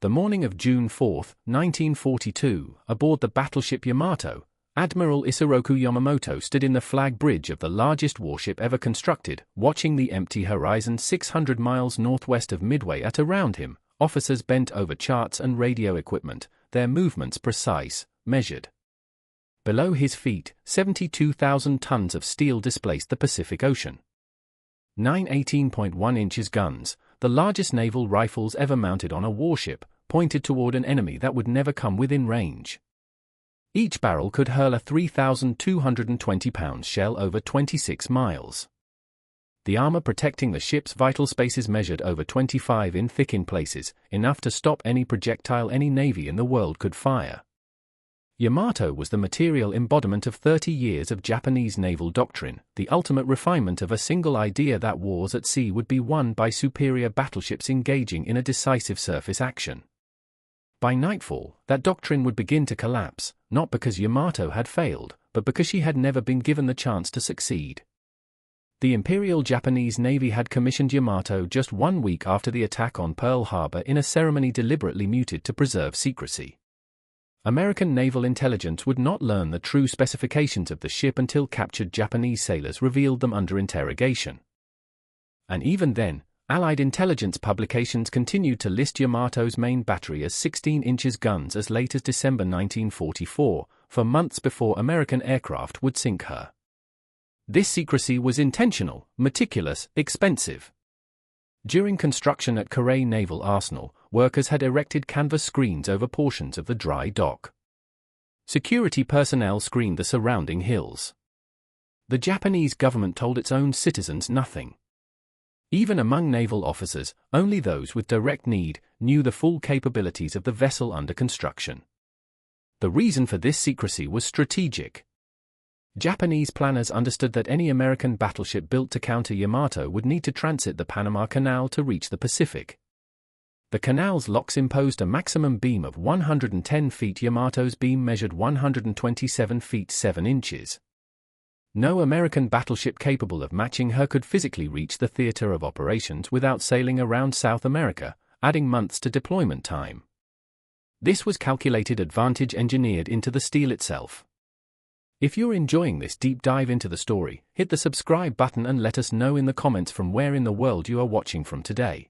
The morning of June 4, 1942, aboard the battleship Yamato, Admiral Isoroku Yamamoto stood in the flag bridge of the largest warship ever constructed, watching the empty horizon 600 miles northwest of Midway. Around him, officers bent over charts and radio equipment, their movements precise, measured. Below his feet, 72,000 tons of steel displaced the Pacific Ocean. 9 18.1 inches guns, the largest naval rifles ever mounted on a warship, pointed toward an enemy that would never come within range. Each barrel could hurl a 3,220-pound shell over 26 miles. The armor protecting the ship's vital spaces measured over 25 in thick in places, enough to stop any projectile any navy in the world could fire. Yamato was the material embodiment of 30 years of Japanese naval doctrine, the ultimate refinement of a single idea that wars at sea would be won by superior battleships engaging in a decisive surface action. By nightfall, that doctrine would begin to collapse, not because Yamato had failed, but because she had never been given the chance to succeed. The Imperial Japanese Navy had commissioned Yamato just 1 week after the attack on Pearl Harbor in a ceremony deliberately muted to preserve secrecy. American naval intelligence would not learn the true specifications of the ship until captured Japanese sailors revealed them under interrogation. And even then, Allied intelligence publications continued to list Yamato's main battery as 16 inches guns as late as December 1944, for months before American aircraft would sink her. This secrecy was intentional, meticulous, expensive. During construction at Korea Naval Arsenal, workers had erected canvas screens over portions of the dry dock. Security personnel screened the surrounding hills. The Japanese government told its own citizens nothing. Even among naval officers, only those with direct need knew the full capabilities of the vessel under construction. The reason for this secrecy was strategic. Japanese planners understood that any American battleship built to counter Yamato would need to transit the Panama Canal to reach the Pacific. The canal's locks imposed a maximum beam of 110 feet. Yamato's beam measured 127 feet 7 inches. No American battleship capable of matching her could physically reach the theater of operations without sailing around South America, adding months to deployment time. This was calculated advantage engineered into the steel itself. If you're enjoying this deep dive into the story, hit the subscribe button and let us know in the comments from where in the world you are watching from today.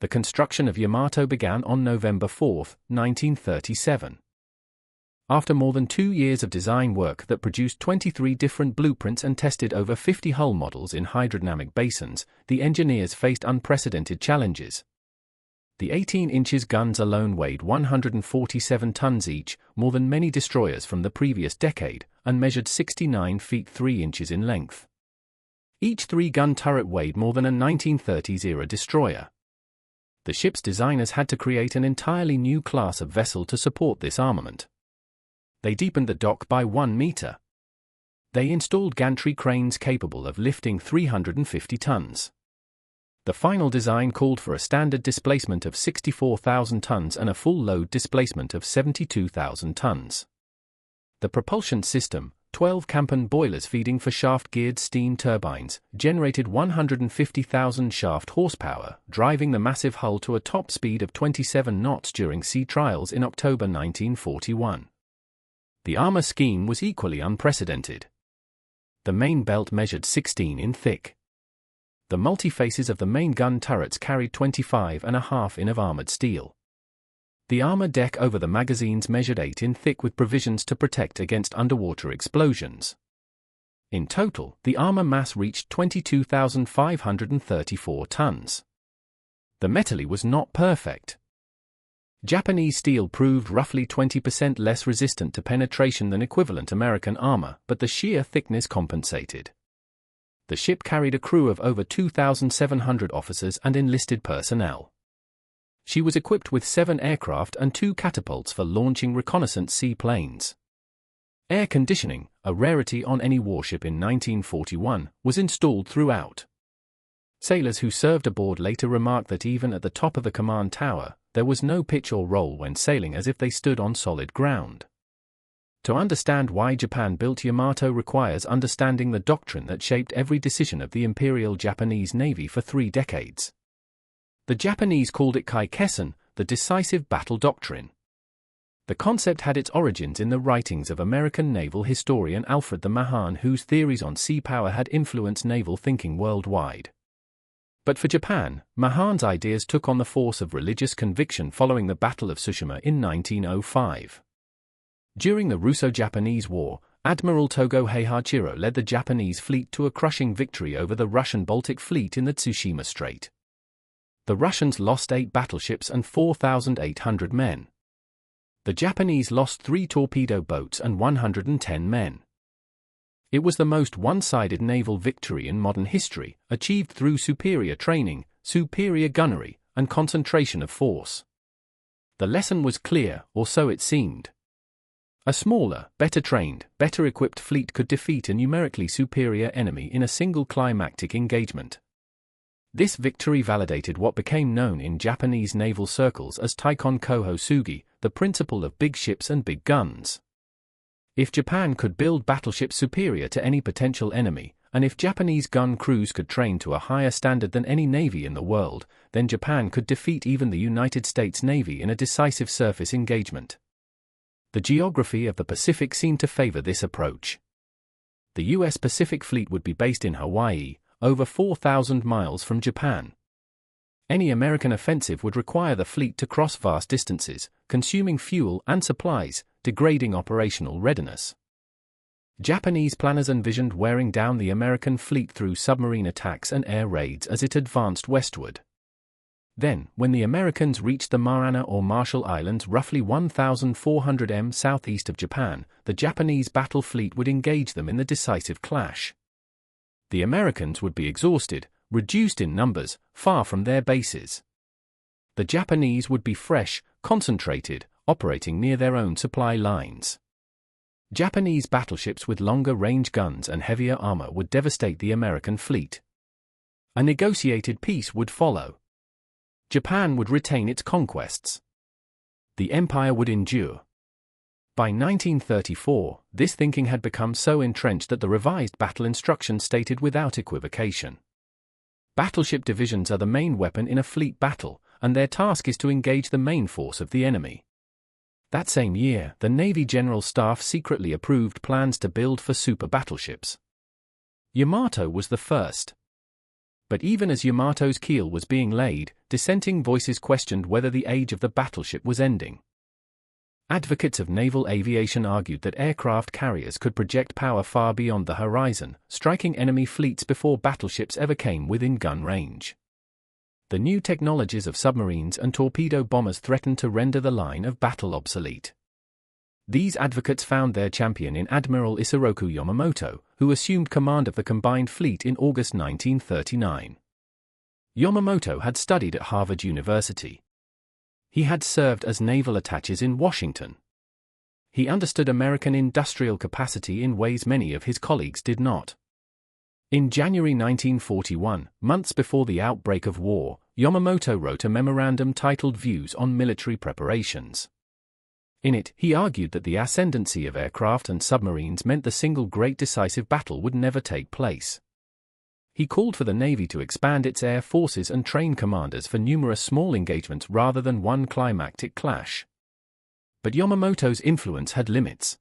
The construction of Yamato began on November 4, 1937. After more than 2 years of design work that produced 23 different blueprints and tested over 50 hull models in hydrodynamic basins, the engineers faced unprecedented challenges. The 18 inches guns alone weighed 147 tons each, more than many destroyers from the previous decade, and measured 69 feet 3 inches in length. Each 3-gun turret weighed more than a 1930s-era destroyer. The ship's designers had to create an entirely new class of vessel to support this armament. They deepened the dock by 1 meter. They installed gantry cranes capable of lifting 350 tons. The final design called for a standard displacement of 64,000 tons and a full load displacement of 72,000 tons. The propulsion system, 12 Kampen boilers feeding for shaft-geared steam turbines, generated 150,000 shaft horsepower, driving the massive hull to a top speed of 27 knots during sea trials in October 1941. The armor scheme was equally unprecedented. The main belt measured 16 in thick. The multi-faces of the main gun turrets carried 25.5 in of armored steel. The armor deck over the magazines measured 8 in thick with provisions to protect against underwater explosions. In total, the armor mass reached 22,534 tons. The metal was not perfect. Japanese steel proved roughly 20% less resistant to penetration than equivalent American armor, but the sheer thickness compensated. The ship carried a crew of over 2,700 officers and enlisted personnel. She was equipped with 7 aircraft and 2 catapults for launching reconnaissance seaplanes. Air conditioning, a rarity on any warship in 1941, was installed throughout. Sailors who served aboard later remarked that even at the top of the command tower, there was no pitch or roll when sailing, as if they stood on solid ground. To understand why Japan built Yamato requires understanding the doctrine that shaped every decision of the Imperial Japanese Navy for 3 decades. The Japanese called it Kaikessen, the decisive battle doctrine. The concept had its origins in the writings of American naval historian Alfred the Mahan, whose theories on sea power had influenced naval thinking worldwide. But for Japan, Mahan's ideas took on the force of religious conviction following the Battle of Tsushima in 1905. During the Russo-Japanese War, Admiral Togo Heihachiro led the Japanese fleet to a crushing victory over the Russian Baltic Fleet in the Tsushima Strait. The Russians lost 8 battleships and 4,800 men. The Japanese lost 3 torpedo boats and 110 men. It was the most one-sided naval victory in modern history, achieved through superior training, superior gunnery, and concentration of force. The lesson was clear, or so it seemed. A smaller, better trained, better equipped fleet could defeat a numerically superior enemy in a single climactic engagement. This victory validated what became known in Japanese naval circles as Taikon Koho Sugi, the principle of big ships and big guns. If Japan could build battleships superior to any potential enemy, and if Japanese gun crews could train to a higher standard than any navy in the world, then Japan could defeat even the United States Navy in a decisive surface engagement. The geography of the Pacific seemed to favor this approach. The U.S. Pacific Fleet would be based in Hawaii, over 4,000 miles from Japan. Any American offensive would require the fleet to cross vast distances, consuming fuel and supplies, degrading operational readiness. Japanese planners envisioned wearing down the American fleet through submarine attacks and air raids as it advanced westward. Then, when the Americans reached the Mariana or Marshall Islands roughly 1,400 m southeast of Japan, the Japanese battle fleet would engage them in the decisive clash. The Americans would be exhausted, reduced in numbers, far from their bases. The Japanese would be fresh, concentrated, operating near their own supply lines. Japanese battleships with longer-range guns and heavier armor would devastate the American fleet. A negotiated peace would follow. Japan would retain its conquests. The empire would endure. By 1934, this thinking had become so entrenched that the revised battle instructions stated without equivocation: battleship divisions are the main weapon in a fleet battle, and their task is to engage the main force of the enemy. That same year, the Navy General Staff secretly approved plans to build for super battleships. Yamato was the first. But even as Yamato's keel was being laid, dissenting voices questioned whether the age of the battleship was ending. Advocates of naval aviation argued that aircraft carriers could project power far beyond the horizon, striking enemy fleets before battleships ever came within gun range. The new technologies of submarines and torpedo bombers threatened to render the line of battle obsolete. These advocates found their champion in Admiral Isoroku Yamamoto, who assumed command of the combined fleet in August 1939. Yamamoto had studied at Harvard University. He had served as naval attaché in Washington. He understood American industrial capacity in ways many of his colleagues did not. In January 1941, months before the outbreak of war, Yamamoto wrote a memorandum titled Views on Military Preparations. In it, he argued that the ascendancy of aircraft and submarines meant the single great decisive battle would never take place. He called for the Navy to expand its air forces and train commanders for numerous small engagements rather than one climactic clash. But Yamamoto's influence had limits.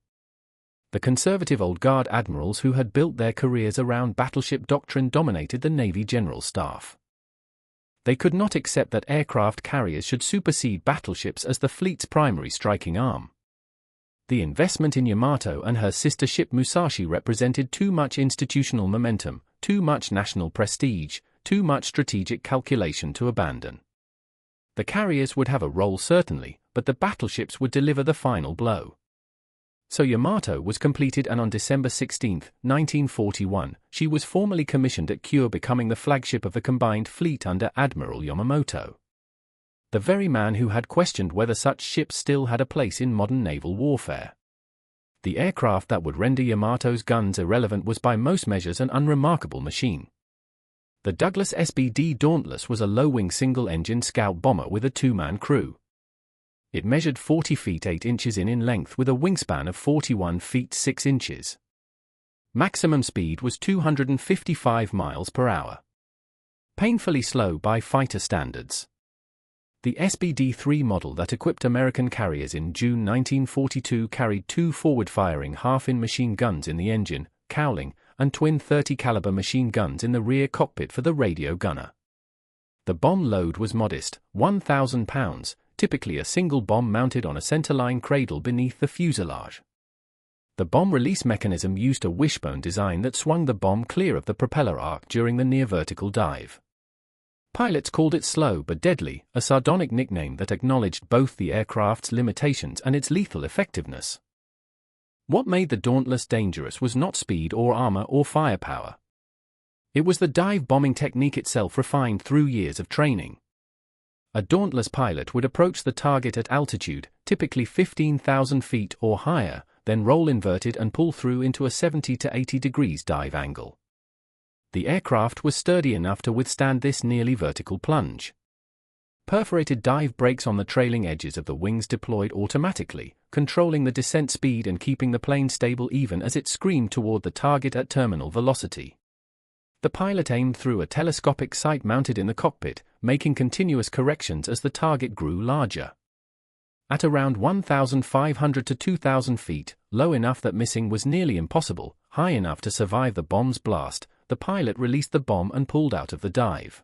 The conservative old guard admirals who had built their careers around battleship doctrine dominated the Navy General Staff. They could not accept that aircraft carriers should supersede battleships as the fleet's primary striking arm. The investment in Yamato and her sister ship Musashi represented too much institutional momentum, too much national prestige, too much strategic calculation to abandon. The carriers would have a role certainly, but the battleships would deliver the final blow. So Yamato was completed, and on December 16, 1941, she was formally commissioned at Kure, becoming the flagship of the combined fleet under Admiral Yamamoto. The very man who had questioned whether such ships still had a place in modern naval warfare. The aircraft that would render Yamato's guns irrelevant was by most measures an unremarkable machine. The Douglas SBD Dauntless was a low-wing single-engine scout bomber with a two-man crew. It measured 40 feet 8 inches in length with a wingspan of 41 feet 6 inches. Maximum speed was 255 miles per hour. Painfully slow by fighter standards. The SBD-3 model that equipped American carriers in June 1942 carried two forward-firing half-in machine guns in the engine, cowling, and twin 30-caliber machine guns in the rear cockpit for the radio gunner. The bomb load was modest, 1,000 pounds, typically a single bomb mounted on a centerline cradle beneath the fuselage. The bomb release mechanism used a wishbone design that swung the bomb clear of the propeller arc during the near-vertical dive. Pilots called it slow but deadly, a sardonic nickname that acknowledged both the aircraft's limitations and its lethal effectiveness. What made the Dauntless dangerous was not speed or armor or firepower. It was the dive bombing technique itself refined through years of training. A Dauntless pilot would approach the target at altitude, typically 15,000 feet or higher, then roll inverted and pull through into a 70 to 80 degrees dive angle. The aircraft was sturdy enough to withstand this nearly vertical plunge. Perforated dive brakes on the trailing edges of the wings deployed automatically, controlling the descent speed and keeping the plane stable even as it screamed toward the target at terminal velocity. The pilot aimed through a telescopic sight mounted in the cockpit, making continuous corrections as the target grew larger. At around 1,500 to 2,000 feet, low enough that missing was nearly impossible, high enough to survive the bomb's blast, the pilot released the bomb and pulled out of the dive,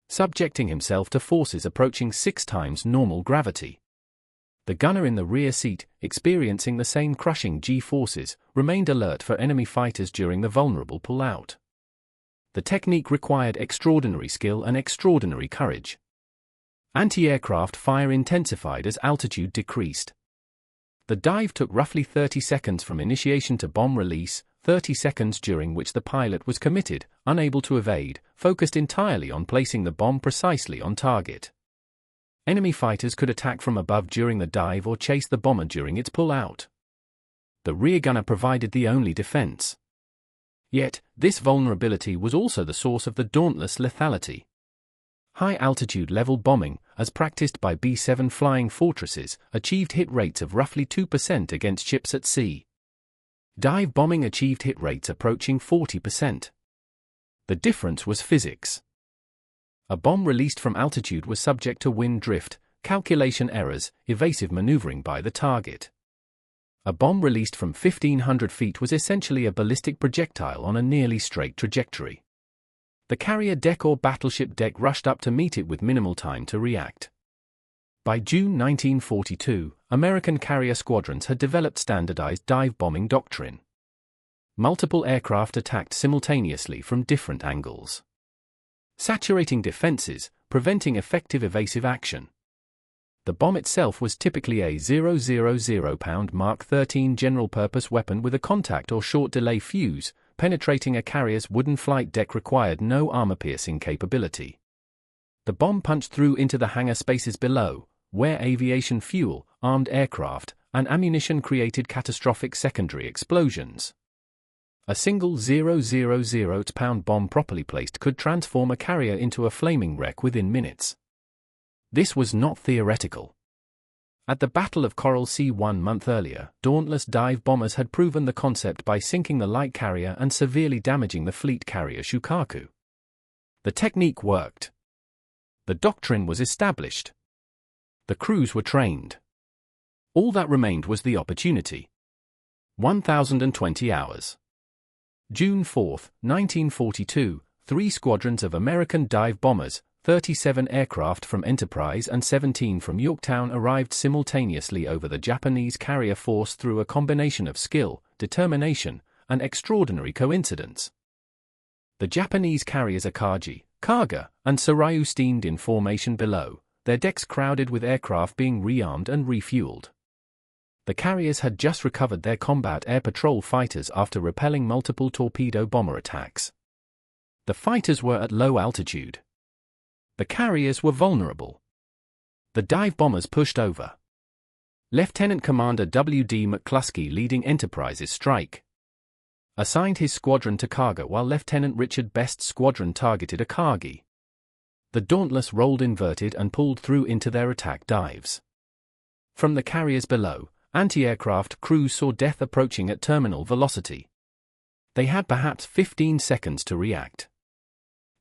subjecting himself to forces approaching 6 times normal gravity. The gunner in the rear seat, experiencing the same crushing G-forces, remained alert for enemy fighters during the vulnerable pull-out. The technique required extraordinary skill and extraordinary courage. Anti-aircraft fire intensified as altitude decreased. The dive took roughly 30 seconds from initiation to bomb release, 30 seconds during which the pilot was committed, unable to evade, focused entirely on placing the bomb precisely on target. Enemy fighters could attack from above during the dive or chase the bomber during its pull-out. The rear gunner provided the only defense. Yet, this vulnerability was also the source of the Dauntless lethality. High-altitude level bombing, as practiced by B-7 flying fortresses, achieved hit rates of roughly 2% against ships at sea. Dive bombing achieved hit rates approaching 40%. The difference was physics. A bomb released from altitude was subject to wind drift, calculation errors, evasive maneuvering by the target. A bomb released from 1,500 feet was essentially a ballistic projectile on a nearly straight trajectory. The carrier deck or battleship deck rushed up to meet it with minimal time to react. By June 1942, American carrier squadrons had developed standardized dive bombing doctrine. Multiple aircraft attacked simultaneously from different angles, saturating defenses, preventing effective evasive action. The bomb itself was typically a 000-pound Mark 13 general-purpose weapon with a contact or short delay fuse. Penetrating a carrier's wooden flight deck required no armor-piercing capability. The bomb punched through into the hangar spaces below, where aviation fuel, armed aircraft, and ammunition created catastrophic secondary explosions. A single 000-pound bomb properly placed could transform a carrier into a flaming wreck within minutes. This was not theoretical. At the Battle of Coral Sea 1 month earlier, Dauntless dive bombers had proven the concept by sinking the light carrier and severely damaging the fleet carrier Shukaku. The technique worked. The doctrine was established. The crews were trained. All that remained was the opportunity. 1,020 hours. June 4, 1942, 3 squadrons of American dive bombers, 37 aircraft from Enterprise and 17 from Yorktown arrived simultaneously over the Japanese carrier force through a combination of skill, determination, and extraordinary coincidence. The Japanese carriers Akagi, Kaga, and Soryu steamed in formation below, their decks crowded with aircraft being rearmed and refueled. The carriers had just recovered their combat air patrol fighters after repelling multiple torpedo bomber attacks. The fighters were at low altitude. The carriers were vulnerable. The dive bombers pushed over. Lieutenant Commander W.D. McCluskey, leading Enterprise's strike, assigned his squadron to Kaga while Lieutenant Richard Best's squadron targeted Akagi. The Dauntless rolled inverted and pulled through into their attack dives. From the carriers below, anti-aircraft crews saw death approaching at terminal velocity. They had perhaps 15 seconds to react.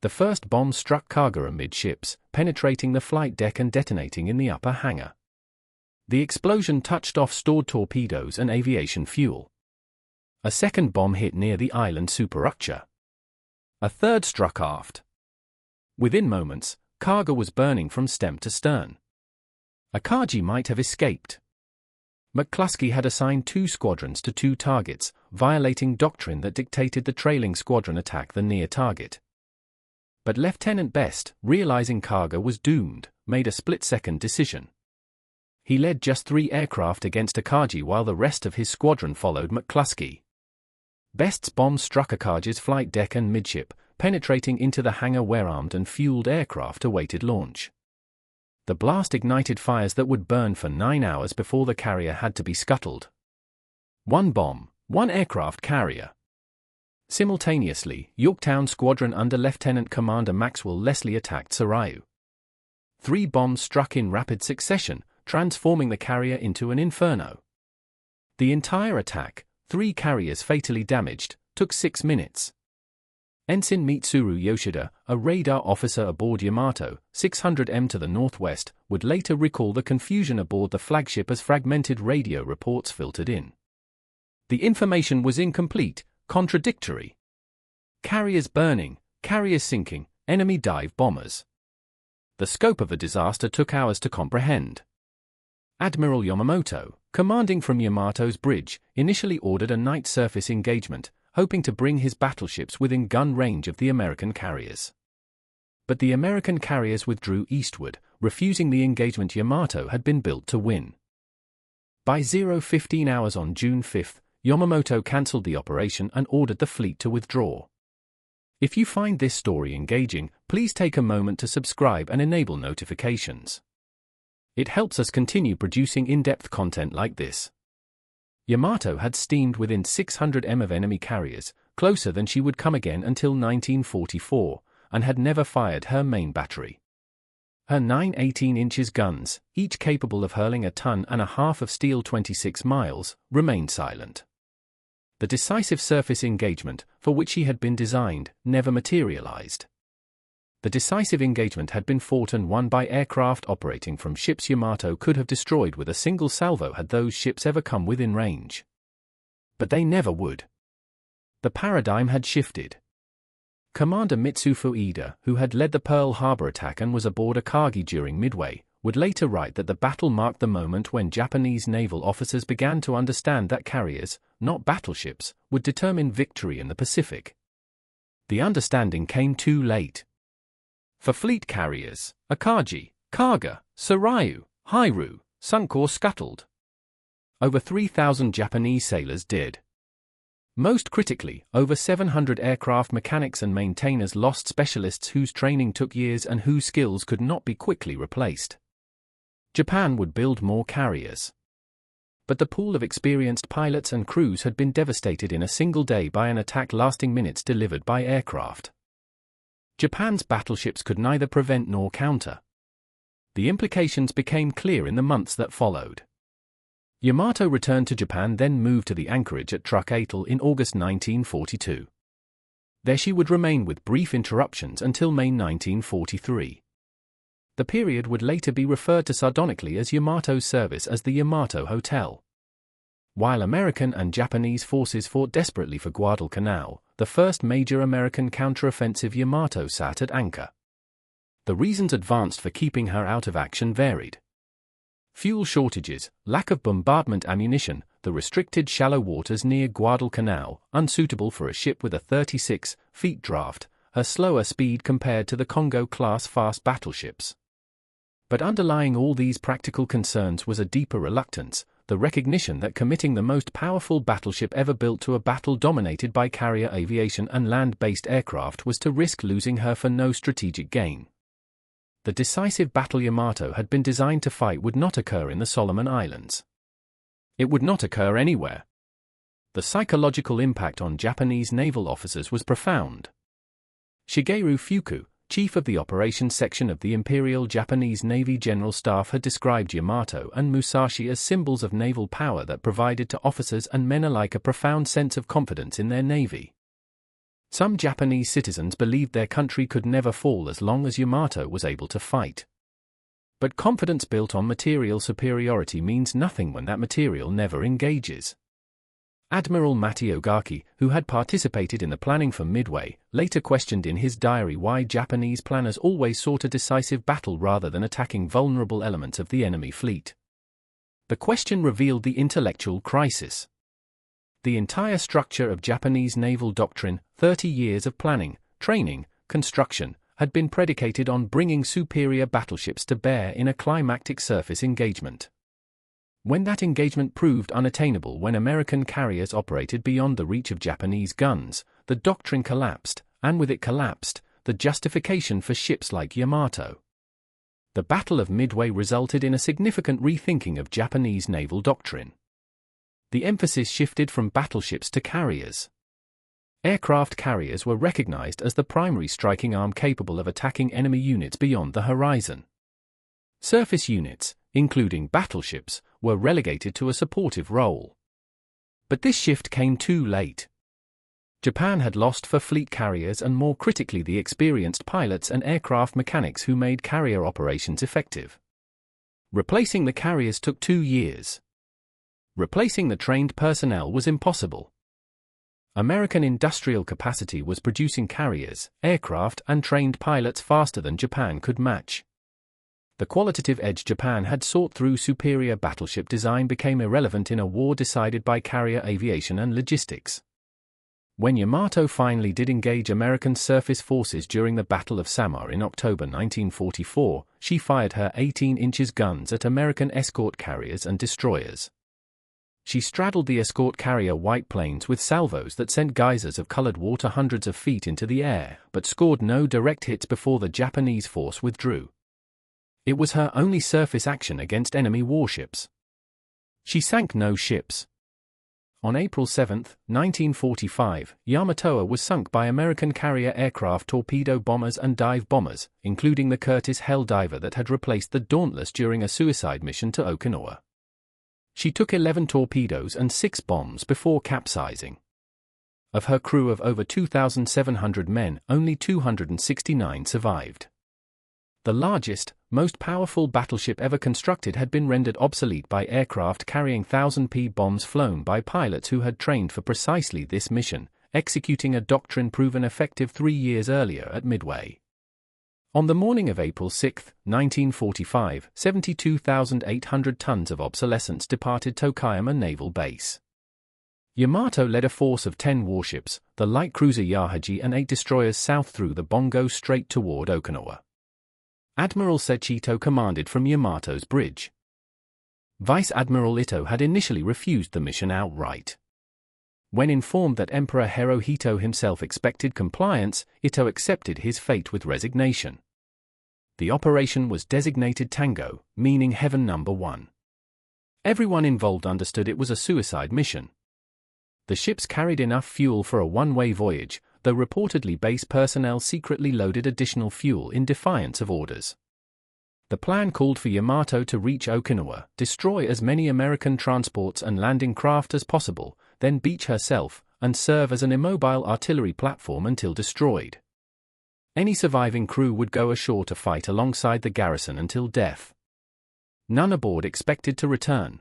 The first bomb struck Kaga amidships, penetrating the flight deck and detonating in the upper hangar. The explosion touched off stored torpedoes and aviation fuel. A second bomb hit near the island superstructure. A third struck aft. Within moments, cargo was burning from stem to stern. Akagi might have escaped. McCluskey had assigned 2 squadrons to 2 targets, violating doctrine that dictated the trailing squadron attack the near target. But Lieutenant Best, realizing cargo was doomed, made a split-second decision. He led just 3 aircraft against Akagi while the rest of his squadron followed McCluskey. Best's bomb struck Akagi's flight deck and midship, penetrating into the hangar where armed and fueled aircraft awaited launch. The blast ignited fires that would burn for 9 hours before the carrier had to be scuttled. 1 bomb, 1 aircraft carrier. Simultaneously, Yorktown Squadron under Lieutenant Commander Maxwell Leslie attacked Sarayu. 3 bombs struck in rapid succession, transforming the carrier into an inferno. The entire attack, 3 carriers fatally damaged, took 6 minutes. Ensign Mitsuru Yoshida, a radar officer aboard Yamato, 600m to the northwest, would later recall the confusion aboard the flagship as fragmented radio reports filtered in. The information was incomplete, contradictory. Carriers burning, carriers sinking, enemy dive bombers. The scope of the disaster took hours to comprehend. Admiral Yamamoto, commanding from Yamato's bridge, initially ordered a night surface engagement, hoping to bring his battleships within gun range of the American carriers. But the American carriers withdrew eastward, refusing the engagement Yamato had been built to win. By 0:15 hours on June 5, Yamamoto cancelled the operation and ordered the fleet to withdraw. If you find this story engaging, please take a moment to subscribe and enable notifications. It helps us continue producing in-depth content like this. Yamato had steamed within 600m of enemy carriers, closer than she would come again until 1944, and had never fired her main battery. Her 9 18-inch guns, each capable of hurling 1.5 tons of steel 26 miles, remained silent. The decisive surface engagement, for which she had been designed, never materialized. The decisive engagement had been fought and won by aircraft operating from ships Yamato could have destroyed with a single salvo had those ships ever come within range. But they never would. The paradigm had shifted. Commander Mitsufu Ida, who had led the Pearl Harbor attack and was aboard Akagi during Midway, would later write that the battle marked the moment when Japanese naval officers began to understand that carriers, not battleships, would determine victory in the Pacific. The understanding came too late. For fleet carriers, Akagi, Kaga, Sarayu, Hairu, sunk or scuttled. Over 3,000 Japanese sailors did. Most critically, over 700 aircraft mechanics and maintainers lost, specialists whose training took years and whose skills could not be quickly replaced. Japan would build more carriers. But the pool of experienced pilots and crews had been devastated in a single day by an attack lasting minutes delivered by aircraft. Japan's battleships could neither prevent nor counter. The implications became clear in the months that followed. Yamato returned to Japan, then moved to the anchorage at Truk Atoll in August 1942. There she would remain with brief interruptions until May 1943. The period would later be referred to sardonically as Yamato's service as the Yamato Hotel. While American and Japanese forces fought desperately for Guadalcanal, the first major American counteroffensive, Yamato sat at anchor. The reasons advanced for keeping her out of action varied. Fuel shortages, lack of bombardment ammunition, the restricted shallow waters near Guadalcanal, unsuitable for a ship with a 36-foot draft, her slower speed compared to the Congo-class fast battleships. But underlying all these practical concerns was a deeper reluctance, the recognition that committing the most powerful battleship ever built to a battle dominated by carrier aviation and land-based aircraft was to risk losing her for no strategic gain. The decisive battle Yamato had been designed to fight would not occur in the Solomon Islands. It would not occur anywhere. The psychological impact on Japanese naval officers was profound. Shigeru Fuku, chief of the operations section of the Imperial Japanese Navy General Staff, had described Yamato and Musashi as symbols of naval power that provided to officers and men alike a profound sense of confidence in their navy. Some Japanese citizens believed their country could never fall as long as Yamato was able to fight. But confidence built on material superiority means nothing when that material never engages. Admiral Mateo Gaki, who had participated in the planning for Midway, later questioned in his diary why Japanese planners always sought a decisive battle rather than attacking vulnerable elements of the enemy fleet. The question revealed the intellectual crisis. The entire structure of Japanese naval doctrine, 30 years of planning, training, construction, had been predicated on bringing superior battleships to bear in a climactic surface engagement. When that engagement proved unattainable, when American carriers operated beyond the reach of Japanese guns, the doctrine collapsed, and with it collapsed the justification for ships like Yamato. The Battle of Midway resulted in a significant rethinking of Japanese naval doctrine. The emphasis shifted from battleships to carriers. Aircraft carriers were recognized as the primary striking arm capable of attacking enemy units beyond the horizon. Surface units, including battleships, were relegated to a supportive role. But this shift came too late. Japan had lost for fleet carriers and, more critically, the experienced pilots and aircraft mechanics who made carrier operations effective. Replacing the carriers took 2 years. Replacing the trained personnel was impossible. American industrial capacity was producing carriers, aircraft, and trained pilots faster than Japan could match. The qualitative edge Japan had sought through superior battleship design became irrelevant in a war decided by carrier aviation and logistics. When Yamato finally did engage American surface forces during the Battle of Samar in October 1944, she fired her 18-inch guns at American escort carriers and destroyers. She straddled the escort carrier White Plains with salvos that sent geysers of colored water hundreds of feet into the air, but scored no direct hits before the Japanese force withdrew. It was her only surface action against enemy warships. She sank no ships. On April 7, 1945, Yamato was sunk by American carrier aircraft torpedo bombers and dive bombers, including the Curtiss Hell diver that had replaced the Dauntless during a suicide mission to Okinawa. She took 11 torpedoes and 6 bombs before capsizing. Of her crew of over 2,700 men, only 269 survived. The largest, most powerful battleship ever constructed had been rendered obsolete by aircraft carrying 1,000 bombs flown by pilots who had trained for precisely this mission, executing a doctrine proven effective 3 years earlier at Midway. On the morning of April 6, 1945, 72,800 tons of obsolescence departed Tokayama Naval Base. Yamato led a force of 10 warships, the light cruiser Yahaji and 8 destroyers south through the Bongo Strait toward Okinawa. Admiral Sechito commanded from Yamato's bridge. Vice Admiral Ito had initially refused the mission outright. When informed that Emperor Hirohito himself expected compliance, Ito accepted his fate with resignation. The operation was designated Tango, meaning Heaven Number 1. Everyone involved understood it was a suicide mission. The ships carried enough fuel for a one-way voyage, though reportedly base personnel secretly loaded additional fuel in defiance of orders. The plan called for Yamato to reach Okinawa, destroy as many American transports and landing craft as possible, then beach herself, and serve as an immobile artillery platform until destroyed. Any surviving crew would go ashore to fight alongside the garrison until death. None aboard expected to return.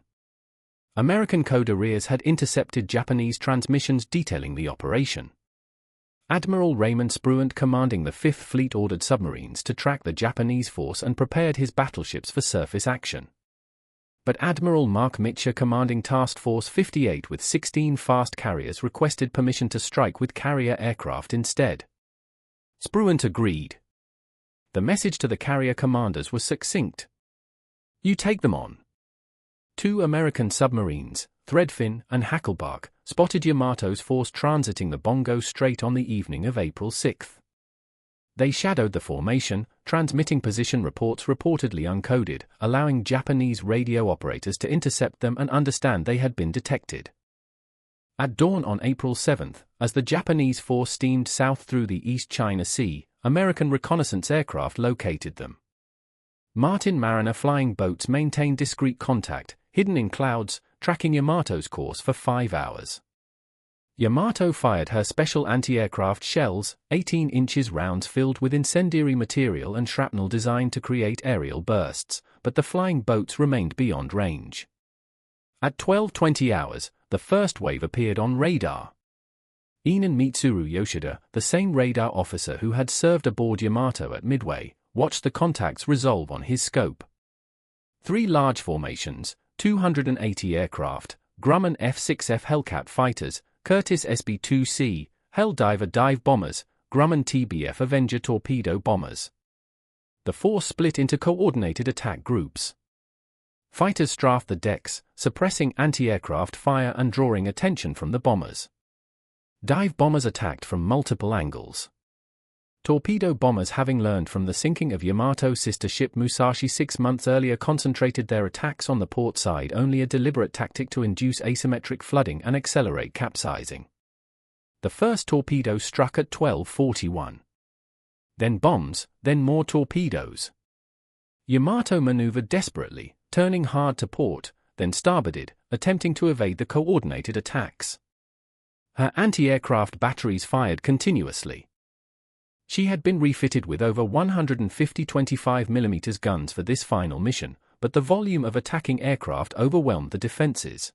American coderiers had intercepted Japanese transmissions detailing the operation. Admiral Raymond Spruant, commanding the 5th Fleet, ordered submarines to track the Japanese force and prepared his battleships for surface action. But Admiral Mark Mitcher, commanding Task Force 58 with 16 fast carriers, requested permission to strike with carrier aircraft instead. Spruant agreed. The message to the carrier commanders was succinct. "You take them on." 2 American submarines, Threadfin and Hacklebark, spotted Yamato's force transiting the Bongo Strait on the evening of April 6. They shadowed the formation, transmitting position reports reportedly uncoded, allowing Japanese radio operators to intercept them and understand they had been detected. At dawn on April 7, as the Japanese force steamed south through the East China Sea, American reconnaissance aircraft located them. Martin Mariner flying boats maintained discreet contact, hidden in clouds, tracking Yamato's course for 5 hours. Yamato fired her special anti-aircraft shells, 18 inches rounds filled with incendiary material and shrapnel designed to create aerial bursts, but the flying boats remained beyond range. At 12:20 hours, the first wave appeared on radar. Inan Mitsuru Yoshida, the same radar officer who had served aboard Yamato at Midway, watched the contacts resolve on his scope. 3 large formations, 280 aircraft, Grumman F-6F Hellcat fighters, Curtiss SB-2C, Helldiver dive bombers, Grumman TBF Avenger torpedo bombers. The force split into coordinated attack groups. Fighters strafed the decks, suppressing anti-aircraft fire and drawing attention from the bombers. Dive bombers attacked from multiple angles. Torpedo bombers, having learned from the sinking of Yamato's sister ship Musashi 6 months earlier, concentrated their attacks on the port side, only a deliberate tactic to induce asymmetric flooding and accelerate capsizing. The first torpedo struck at 12:41. Then bombs, then more torpedoes. Yamato maneuvered desperately, turning hard to port, then starboarded, attempting to evade the coordinated attacks. Her anti-aircraft batteries fired continuously. She had been refitted with over 150 25mm guns for this final mission, but the volume of attacking aircraft overwhelmed the defenses.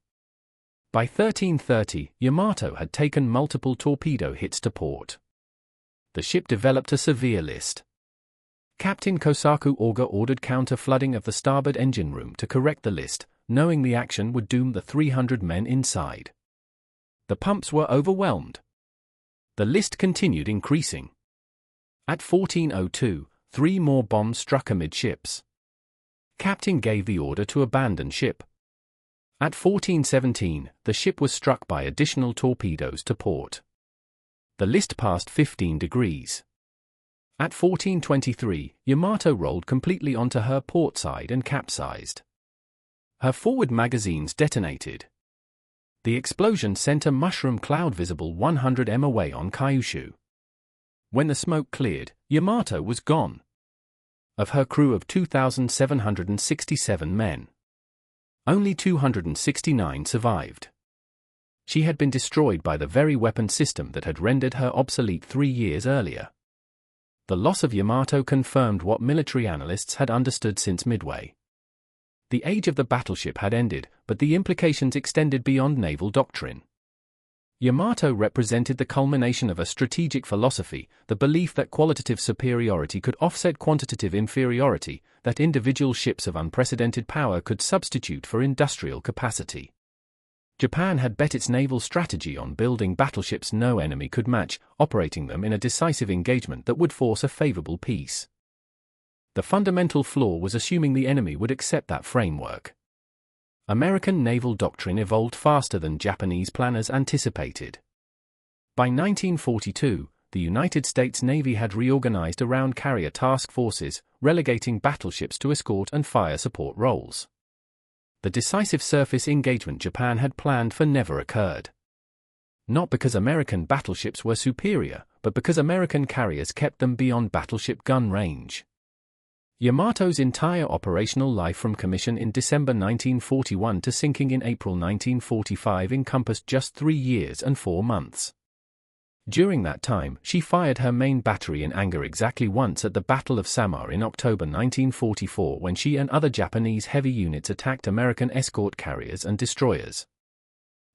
By 13:30, Yamato had taken multiple torpedo hits to port. The ship developed a severe list. Captain Kosaku Oga ordered counter-flooding of the starboard engine room to correct the list, knowing the action would doom the 300 men inside. The pumps were overwhelmed. The list continued increasing. At 14:02, 3 more bombs struck amidships. Captain gave the order to abandon ship. At 14:17, the ship was struck by additional torpedoes to port. The list passed 15 degrees. At 14:23, Yamato rolled completely onto her port side and capsized. Her forward magazines detonated. The explosion sent a mushroom cloud visible 100 m away on Kyushu. When the smoke cleared, Yamato was gone. Of her crew of 2,767 men, only 269 survived. She had been destroyed by the very weapon system that had rendered her obsolete 3 years earlier. The loss of Yamato confirmed what military analysts had understood since Midway. The age of the battleship had ended, but the implications extended beyond naval doctrine. Yamato represented the culmination of a strategic philosophy, the belief that qualitative superiority could offset quantitative inferiority, that individual ships of unprecedented power could substitute for industrial capacity. Japan had bet its naval strategy on building battleships no enemy could match, operating them in a decisive engagement that would force a favorable peace. The fundamental flaw was assuming the enemy would accept that framework. American naval doctrine evolved faster than Japanese planners anticipated. By 1942, the United States Navy had reorganized around carrier task forces, relegating battleships to escort and fire support roles. The decisive surface engagement Japan had planned for never occurred. Not because American battleships were superior, but because American carriers kept them beyond battleship gun range. Yamato's entire operational life from commission in December 1941 to sinking in April 1945 encompassed just 3 years and 4 months. During that time, she fired her main battery in anger exactly once at the Battle of Samar in October 1944, when she and other Japanese heavy units attacked American escort carriers and destroyers.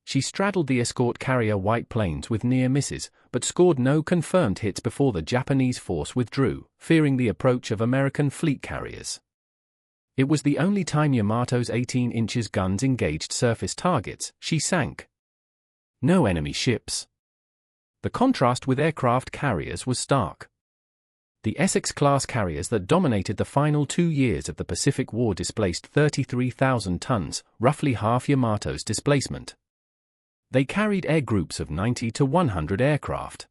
She straddled the escort carrier White Plains with near misses, but scored no confirmed hits before the Japanese force withdrew, fearing the approach of American fleet carriers. It was the only time Yamato's 18-inch guns engaged surface targets. She sank no enemy ships. The contrast with aircraft carriers was stark. The Essex-class carriers that dominated the final 2 years of the Pacific War displaced 33,000 tons, roughly half Yamato's displacement. They carried air groups of 90 to 100 aircraft.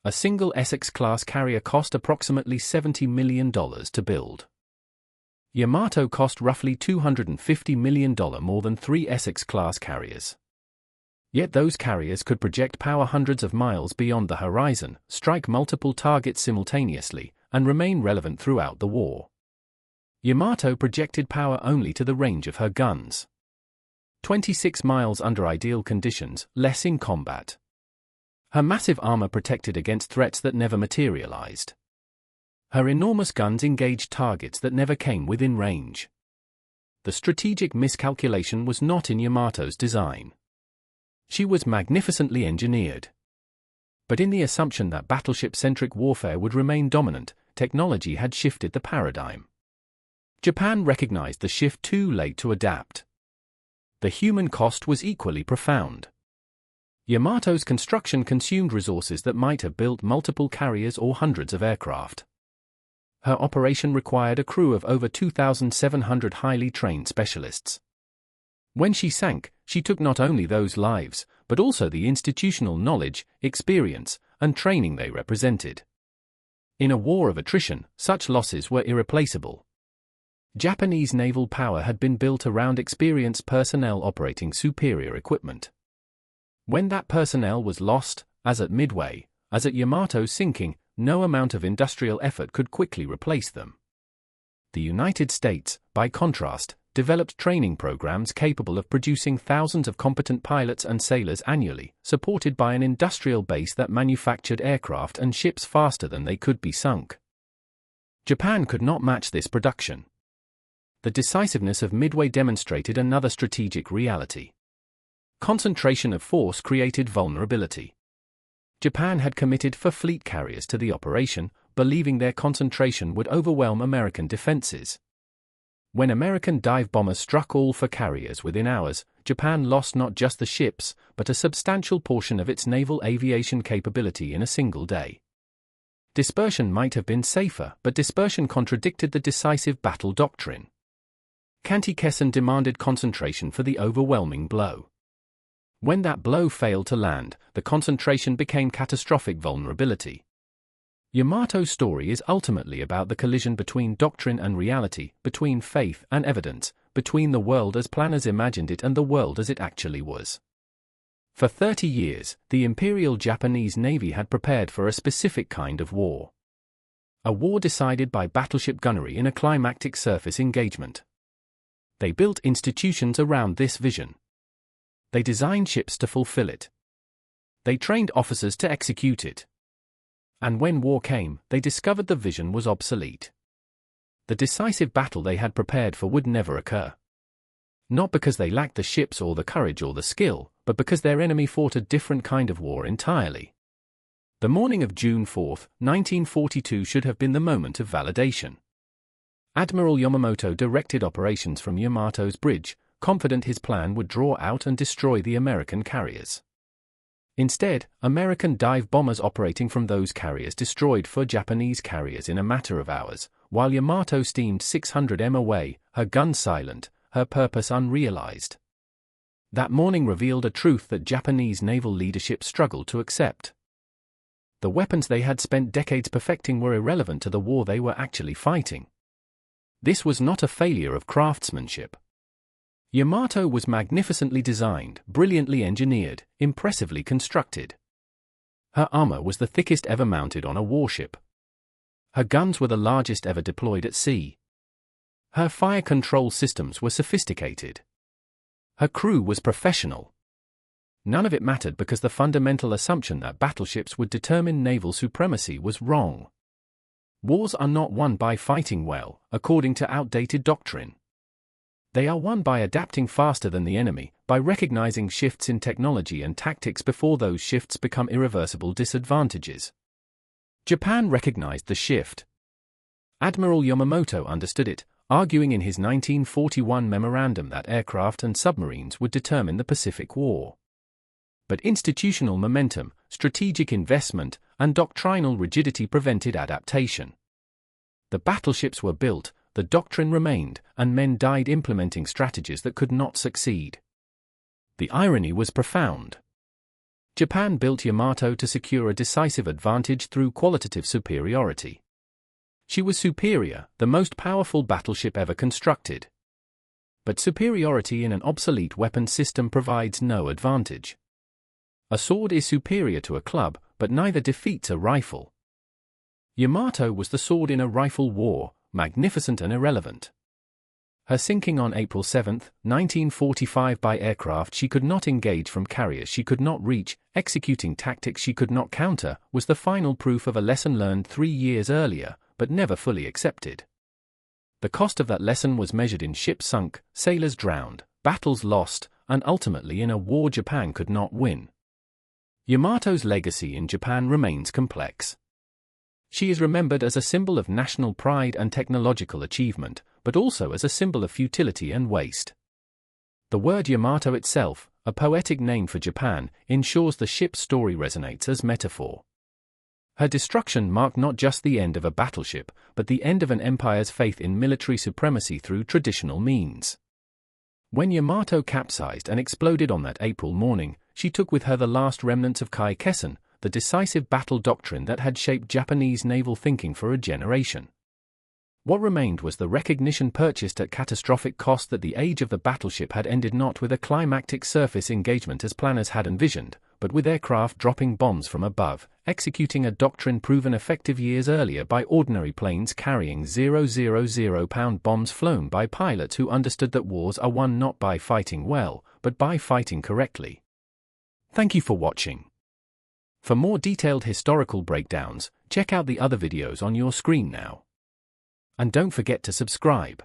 A single Essex-class carrier cost approximately $70 million to build. Yamato cost roughly $250 million more than 3 Essex-class carriers. Yet those carriers could project power hundreds of miles beyond the horizon, strike multiple targets simultaneously, and remain relevant throughout the war. Yamato projected power only to the range of her guns. 26 miles under ideal conditions, less in combat. Her massive armor protected against threats that never materialized. Her enormous guns engaged targets that never came within range. The strategic miscalculation was not in Yamato's design. She was magnificently engineered. But in the assumption that battleship-centric warfare would remain dominant, technology had shifted the paradigm. Japan recognized the shift too late to adapt. The human cost was equally profound. Yamato's construction consumed resources that might have built multiple carriers or hundreds of aircraft. Her operation required a crew of over 2,700 highly trained specialists. When she sank, she took not only those lives, but also the institutional knowledge, experience, and training they represented. In a war of attrition, such losses were irreplaceable. Japanese naval power had been built around experienced personnel operating superior equipment. When that personnel was lost, as at Midway, as at Yamato's sinking, no amount of industrial effort could quickly replace them. The United States, by contrast, developed training programs capable of producing thousands of competent pilots and sailors annually, supported by an industrial base that manufactured aircraft and ships faster than they could be sunk. Japan could not match this production. The decisiveness of Midway demonstrated another strategic reality. Concentration of force created vulnerability. Japan had committed for fleet carriers to the operation, believing their concentration would overwhelm American defenses. When American dive bombers struck all four carriers within hours, Japan lost not just the ships, but a substantial portion of its naval aviation capability in a single day. Dispersion might have been safer, but dispersion contradicted the decisive battle doctrine. Kanti-Kessen demanded concentration for the overwhelming blow. When that blow failed to land, the concentration became catastrophic vulnerability. Yamato's story is ultimately about the collision between doctrine and reality, between faith and evidence, between the world as planners imagined it and the world as it actually was. For 30 years, the Imperial Japanese Navy had prepared for a specific kind of war. A war decided by battleship gunnery in a climactic surface engagement. They built institutions around this vision. They designed ships to fulfill it. They trained officers to execute it. And when war came, they discovered the vision was obsolete. The decisive battle they had prepared for would never occur. Not because they lacked the ships or the courage or the skill, but because their enemy fought a different kind of war entirely. The morning of June 4, 1942 should have been the moment of validation. Admiral Yamamoto directed operations from Yamato's bridge, confident his plan would draw out and destroy the American carriers. Instead, American dive bombers operating from those carriers destroyed 4 Japanese carriers in a matter of hours, while Yamato steamed 600 m away, her guns silent, her purpose unrealized. That morning revealed a truth that Japanese naval leadership struggled to accept. The weapons they had spent decades perfecting were irrelevant to the war they were actually fighting. This was not a failure of craftsmanship. Yamato was magnificently designed, brilliantly engineered, impressively constructed. Her armor was the thickest ever mounted on a warship. Her guns were the largest ever deployed at sea. Her fire control systems were sophisticated. Her crew was professional. None of it mattered because the fundamental assumption that battleships would determine naval supremacy was wrong. Wars are not won by fighting well, according to outdated doctrine. They are won by adapting faster than the enemy, by recognizing shifts in technology and tactics before those shifts become irreversible disadvantages. Japan recognized the shift. Admiral Yamamoto understood it, arguing in his 1941 memorandum that aircraft and submarines would determine the Pacific War. But institutional momentum, strategic investment, and doctrinal rigidity prevented adaptation. The battleships were built, the doctrine remained, and men died implementing strategies that could not succeed. The irony was profound. Japan built Yamato to secure a decisive advantage through qualitative superiority. She was superior, the most powerful battleship ever constructed. But superiority in an obsolete weapon system provides no advantage. A sword is superior to a club, but neither defeats a rifle. Yamato was the sword in a rifle war, magnificent and irrelevant. Her sinking on April 7, 1945 by aircraft she could not engage from carriers she could not reach, executing tactics she could not counter, was the final proof of a lesson learned 3 years earlier, but never fully accepted. The cost of that lesson was measured in ships sunk, sailors drowned, battles lost, and ultimately in a war Japan could not win. Yamato's legacy in Japan remains complex. She is remembered as a symbol of national pride and technological achievement, but also as a symbol of futility and waste. The word Yamato itself, a poetic name for Japan, ensures the ship's story resonates as metaphor. Her destruction marked not just the end of a battleship, but the end of an empire's faith in military supremacy through traditional means. When Yamato capsized and exploded on that April morning, she took with her the last remnants of Kai-Kessen, the decisive battle doctrine that had shaped Japanese naval thinking for a generation. What remained was the recognition purchased at catastrophic cost that the age of the battleship had ended not with a climactic surface engagement as planners had envisioned, but with aircraft dropping bombs from above, executing a doctrine proven effective years earlier by ordinary planes carrying 000-pound bombs flown by pilots who understood that wars are won not by fighting well, but by fighting correctly. Thank you for watching. For more detailed historical breakdowns, check out the other videos on your screen now. And don't forget to subscribe.